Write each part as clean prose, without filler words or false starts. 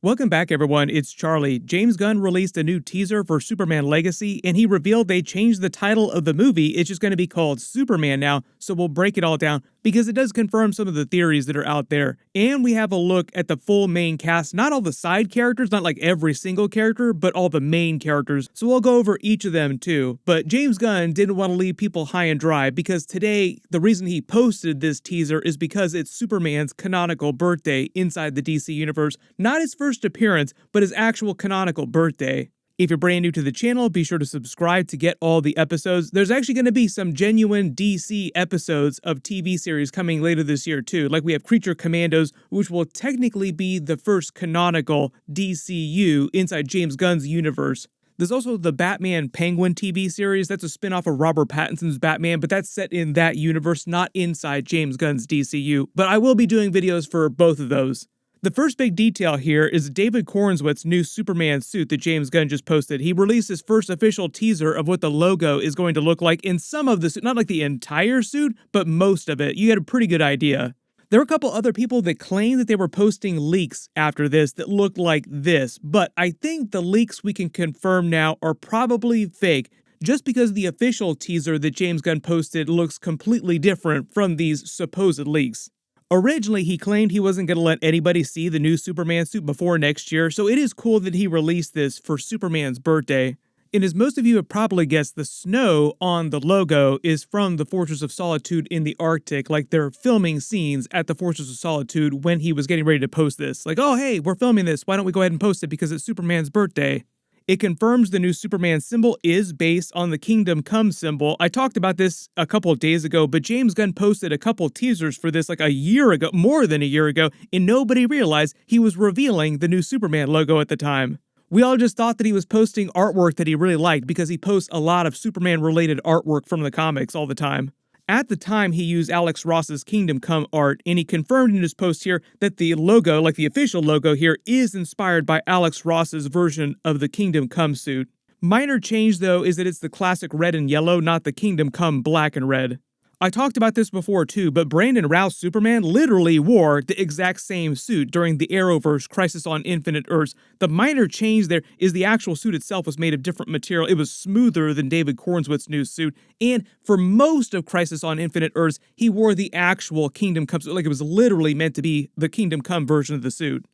Welcome back, everyone. It's Charlie. James Gunn released a new teaser for Superman Legacy, and he revealed they changed the title of the movie. It's just going to be called Superman now, so we'll break it all down because it does confirm some of the theories that are out there. And we have a look at the full main cast, not all the side characters, not like every single character, but all the main characters. So we'll go over each of them too. But James Gunn didn't want to leave people high and dry because today, the reason he posted this teaser is because it's Superman's canonical birthday inside the DC universe, not his first appearance, but his actual canonical birthday. If you're brand new to the channel, be sure to subscribe to get all the episodes. There's actually going to be some genuine DC episodes of TV series coming later this year too. Like we have Creature Commandos, which will technically be the first canonical DCU inside James Gunn's universe. There's also the Batman Penguin TV series. That's a spin-off of Robert Pattinson's Batman, but that's set in that universe, not inside James Gunn's DCU. But I will be doing videos for both of those. The first big detail here is David Corenswit's new Superman suit that James Gunn just posted. He released his first official teaser of what the logo is going to look like in some of the suit, not like the entire suit, but most of it. You get a pretty good idea. There were a couple other people that claimed that they were posting leaks after this that looked like this, but I think the leaks we can confirm now are probably fake, just because the official teaser that James Gunn posted looks completely different from these supposed leaks. Originally, he claimed he wasn't going to let anybody see the new Superman suit before next year, so it is cool that he released this for Superman's birthday. And as most of you have probably guessed, the snow on the logo is from the Fortress of Solitude in the Arctic. Like, they're filming scenes at the Fortress of Solitude when he was getting ready to post this. Like, oh, hey, we're filming this. Why don't we go ahead and post it because it's Superman's birthday? It confirms the new Superman symbol is based on the Kingdom Come symbol. I talked about this a couple of days ago, but James Gunn posted a couple teasers for this like a year ago, more than a year ago, and nobody realized he was revealing the new Superman logo at the time. We all just thought that he was posting artwork that he really liked because he posts a lot of Superman-related artwork from the comics all the time. At the time, he used Alex Ross's Kingdom Come art, and he confirmed in his post here that the logo, like the official logo here, is inspired by Alex Ross's version of the Kingdom Come suit. Minor change, though, is that it's the classic red and yellow, not the Kingdom Come black and red. I talked about this before too, but Brandon Routh's Superman literally wore the exact same suit during the Arrowverse Crisis on Infinite Earths. The minor change there is the actual suit itself was made of different material. It was smoother than David Corenswit's new suit, and for most of Crisis on Infinite Earths, he wore the actual Kingdom Come suit, like it was literally meant to be the Kingdom Come version of the suit.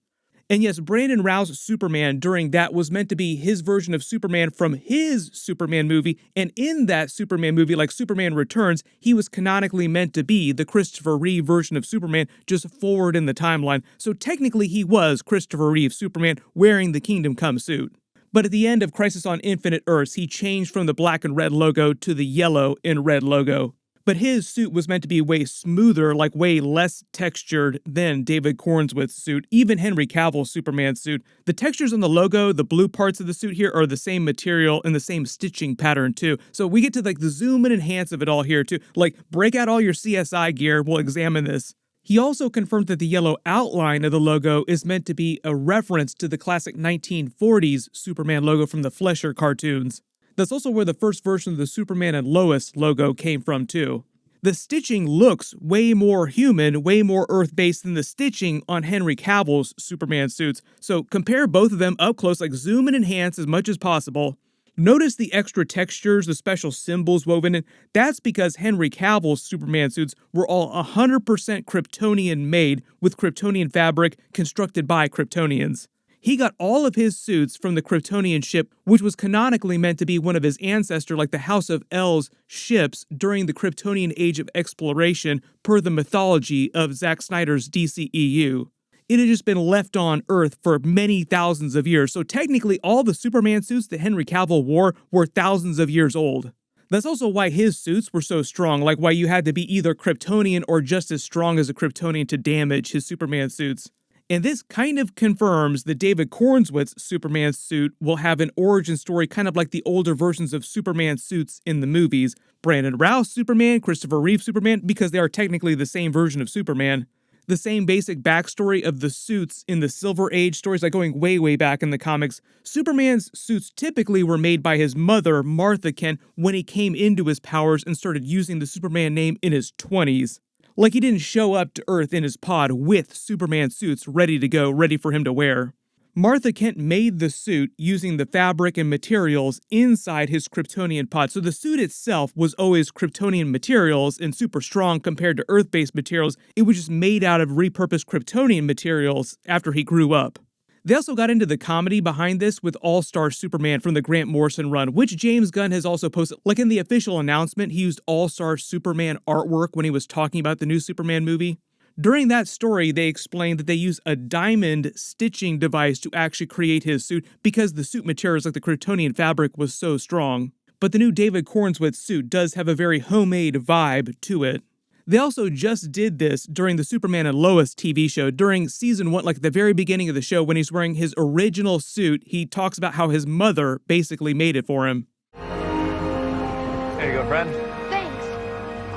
And yes, Brandon Routh's Superman during that was meant to be his version of Superman from his Superman movie, and in that Superman movie, like Superman Returns, he was canonically meant to be the Christopher Reeve version of Superman, just forward in the timeline. So technically he was Christopher Reeve Superman wearing the Kingdom Come suit. But at the end of Crisis on Infinite Earths, he changed from the black and red logo to the yellow and red logo. But his suit was meant to be way smoother, like way less textured than David Corenswit's suit, even Henry Cavill's Superman suit. The textures on the logo, the blue parts of the suit here are the same material and the same stitching pattern too. So we get to like the zoom and enhance of it all here too. Like break out all your CSI gear, we'll examine this. He also confirmed that the yellow outline of the logo is meant to be a reference to the classic 1940s Superman logo from the Fleischer cartoons. That's also where the first version of the Superman and Lois logo came from too. The stitching looks way more human, way more Earth-based than the stitching on Henry Cavill's Superman suits. So compare both of them up close, like zoom and enhance as much as possible. Notice the extra textures, the special symbols woven in. That's because Henry Cavill's Superman suits were all 100% Kryptonian made with Kryptonian fabric constructed by Kryptonians. He got all of his suits from the Kryptonian ship, which was canonically meant to be one of his ancestors, like the House of L's ships during the Kryptonian Age of Exploration, per the mythology of Zack Snyder's DCEU. It had just been left on Earth for many thousands of years, so technically all the Superman suits that Henry Cavill wore were thousands of years old. That's also why his suits were so strong, like why you had to be either Kryptonian or just as strong as a Kryptonian to damage his Superman suits. And this kind of confirms that David Corenswit's Superman suit will have an origin story kind of like the older versions of Superman suits in the movies. Brandon Routh's Superman, Christopher Reeve Superman, because they are technically the same version of Superman. The same basic backstory of the suits in the Silver Age stories, like going way, way back in the comics. Superman's suits typically were made by his mother, Martha Kent, when he came into his powers and started using the Superman name in his 20s. Like he didn't show up to Earth in his pod with Superman suits ready to go, ready for him to wear. Martha Kent made the suit using the fabric and materials inside his Kryptonian pod. So the suit itself was always Kryptonian materials and super strong compared to Earth-based materials. It was just made out of repurposed Kryptonian materials after he grew up. They also got into the comedy behind this with All-Star Superman from the Grant Morrison run, which James Gunn has also posted. Like in the official announcement, he used All-Star Superman artwork when he was talking about the new Superman movie. During that story, they explained that they use a diamond stitching device to actually create his suit because the suit materials like the Kryptonian fabric was so strong. But the new David Cornswith suit does have a very homemade vibe to it. They also just did this during the Superman and Lois TV show. During season 1, like at the very beginning of the show, when he's wearing his original suit, he talks about how his mother basically made it for him. There you go, friend. Thanks.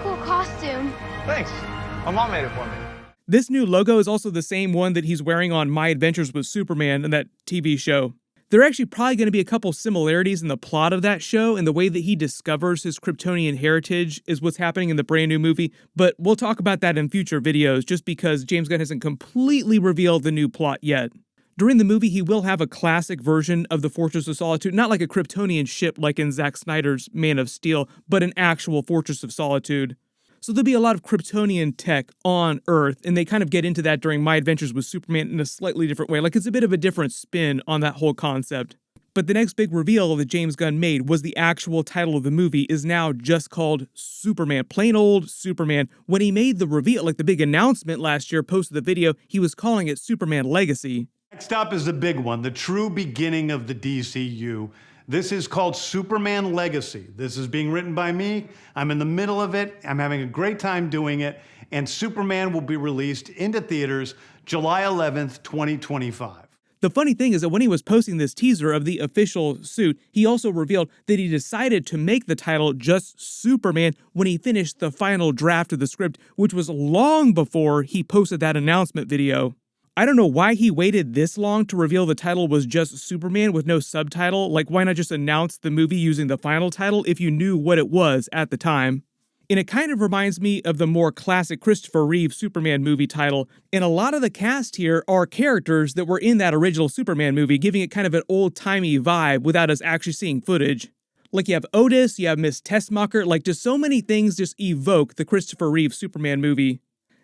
Cool costume. Thanks. My mom made it for me. This new logo is also the same one that he's wearing on My Adventures with Superman in that TV show. There are actually probably going to be a couple similarities in the plot of that show, and the way that he discovers his Kryptonian heritage is what's happening in the brand new movie, but we'll talk about that in future videos just because James Gunn hasn't completely revealed the new plot yet. During the movie, he will have a classic version of the Fortress of Solitude, not like a Kryptonian ship like in Zack Snyder's Man of Steel, but an actual Fortress of Solitude. So there'll be a lot of Kryptonian tech on Earth, and they kind of get into that during My Adventures with Superman in a slightly different way. Like, it's a bit of a different spin on that whole concept. But the next big reveal that James Gunn made was the actual title of the movie is now just called Superman. Plain old Superman. When he made the reveal, like the big announcement last year, posted the video, he was calling it Superman Legacy. Next up is the big one, the true beginning of the DCU. This is called Superman Legacy. This is being written by me. I'm in the middle of it. I'm having a great time doing it. And Superman will be released into theaters July 11th, 2025. The funny thing is that when he was posting this teaser of the official suit, he also revealed that he decided to make the title just Superman when he finished the final draft of the script, which was long before he posted that announcement video. I don't know why he waited this long to reveal the title was just Superman with no subtitle. Like, why not just announce the movie using the final title if you knew what it was at the time? And it kind of reminds me of the more classic Christopher Reeve Superman movie title. And a lot of the cast here are characters that were in that original Superman movie, giving it kind of an old-timey vibe without us actually seeing footage. Like, you have Otis, you have Miss Tessmacher, like just so many things just evoke the Christopher Reeve Superman movie.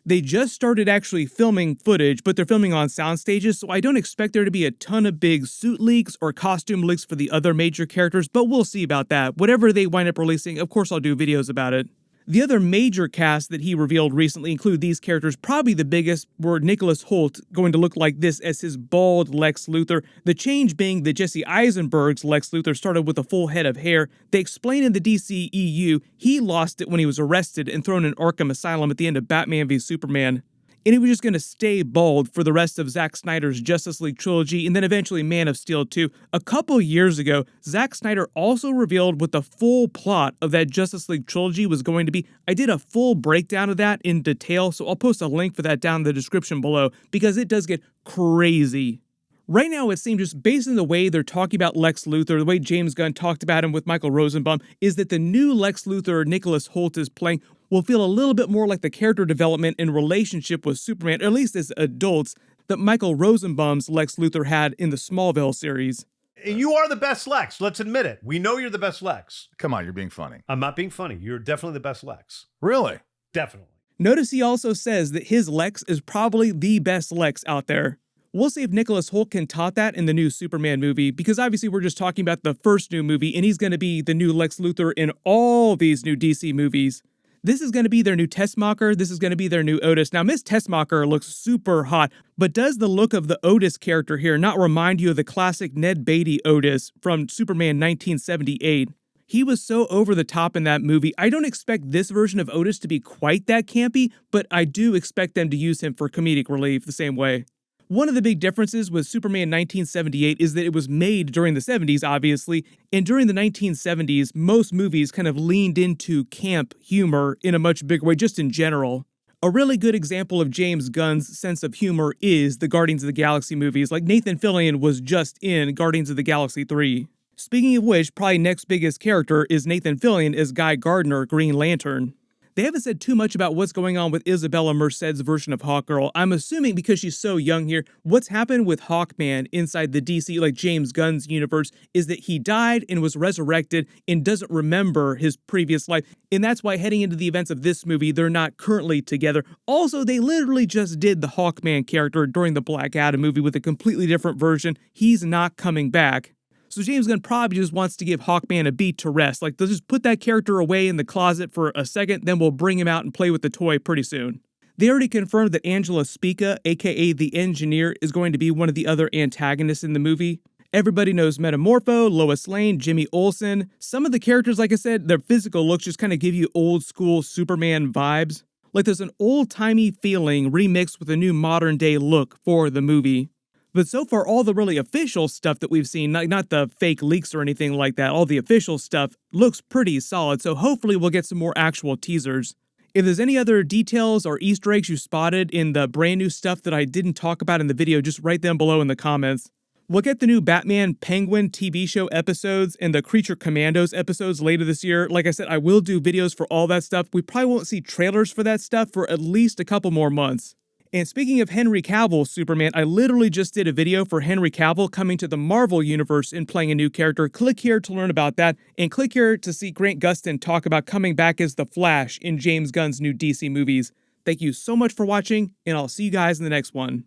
They just started actually filming footage, but they're filming on sound stages, so I don't expect there to be a ton of big suit leaks or costume leaks for the other major characters, but we'll see about that. Whatever they wind up releasing, of course I'll do videos about it. The other major cast that he revealed recently include these characters. Probably the biggest were Nicholas Hoult, going to look like this as his bald Lex Luthor. The change being that Jesse Eisenberg's Lex Luthor started with a full head of hair. They explain in the DCEU he lost it when he was arrested and thrown in Arkham Asylum at the end of Batman v Superman. And he was just going to stay bald for the rest of Zack Snyder's Justice League trilogy and then eventually Man of Steel 2. A couple years ago, Zack Snyder also revealed what the full plot of that Justice League trilogy was going to be. I did a full breakdown of that in detail, so I'll post a link for that down in the description below because it does get crazy. Right now, it seems just based on the way they're talking about Lex Luthor, the way James Gunn talked about him with Michael Rosenbaum, is that the new Lex Luthor Nicholas Hoult is playing will feel a little bit more like the character development and relationship with Superman, or at least as adults, that Michael Rosenbaum's Lex Luthor had in the Smallville series. You are the best Lex. Let's admit it. We know you're the best Lex. Come on, you're being funny. I'm not being funny. You're definitely the best Lex. Really? Definitely. Notice he also says that his Lex is probably the best Lex out there. We'll see if Nicholas Hoult can top that in the new Superman movie, because obviously we're just talking about the first new movie, and he's going to be the new Lex Luthor in all these new DC movies. This is going to be their new Tessmacher. This is going to be their new Otis. Now, Miss Tessmacher looks super hot, but does the look of the Otis character here not remind you of the classic Ned Beatty Otis from Superman 1978? He was so over the top in that movie. I don't expect this version of Otis to be quite that campy, but I do expect them to use him for comedic relief the same way. One of the big differences with Superman 1978 is that it was made during the 70s, obviously, and during the 1970s, most movies kind of leaned into camp humor in a much bigger way, just in general. A really good example of James Gunn's sense of humor is the Guardians of the Galaxy movies, like Nathan Fillion was just in Guardians of the Galaxy 3. Speaking of which, probably next biggest character is Nathan Fillion as Guy Gardner, Green Lantern. They haven't said too much about what's going on with Isabella Merced's version of Hawkgirl. I'm assuming because she's so young here, what's happened with Hawkman inside the DC, like James Gunn's universe, is that he died and was resurrected and doesn't remember his previous life. And that's why heading into the events of this movie, they're not currently together. Also, they literally just did the Hawkman character during the Black Adam movie with a completely different version. He's not coming back. So James Gunn probably just wants to give Hawkman a beat to rest. Like, they'll just put that character away in the closet for a second, then we'll bring him out and play with the toy pretty soon. They already confirmed that Angela Spica, aka the Engineer, is going to be one of the other antagonists in the movie. Everybody knows Metamorpho, Lois Lane, Jimmy Olsen. Some of the characters, like I said, their physical looks just kind of give you old school Superman vibes. Like there's an old-timey feeling remixed with a new modern-day look for the movie. But so far, all the really official stuff that we've seen, not the fake leaks or anything like that, all the official stuff looks pretty solid, so hopefully we'll get some more actual teasers. If there's any other details or Easter eggs you spotted in the brand new stuff that I didn't talk about in the video, just write them below in the comments. We'll get the new Batman Penguin TV show episodes and the Creature Commandos episodes later this year. Like I said, I will do videos for all that stuff. We probably won't see trailers for that stuff for at least a couple more months. And speaking of Henry Cavill's Superman, I literally just did a video for Henry Cavill coming to the Marvel Universe and playing a new character. Click here to learn about that, and click here to see Grant Gustin talk about coming back as the Flash in James Gunn's new DC movies. Thank you so much for watching, and I'll see you guys in the next one.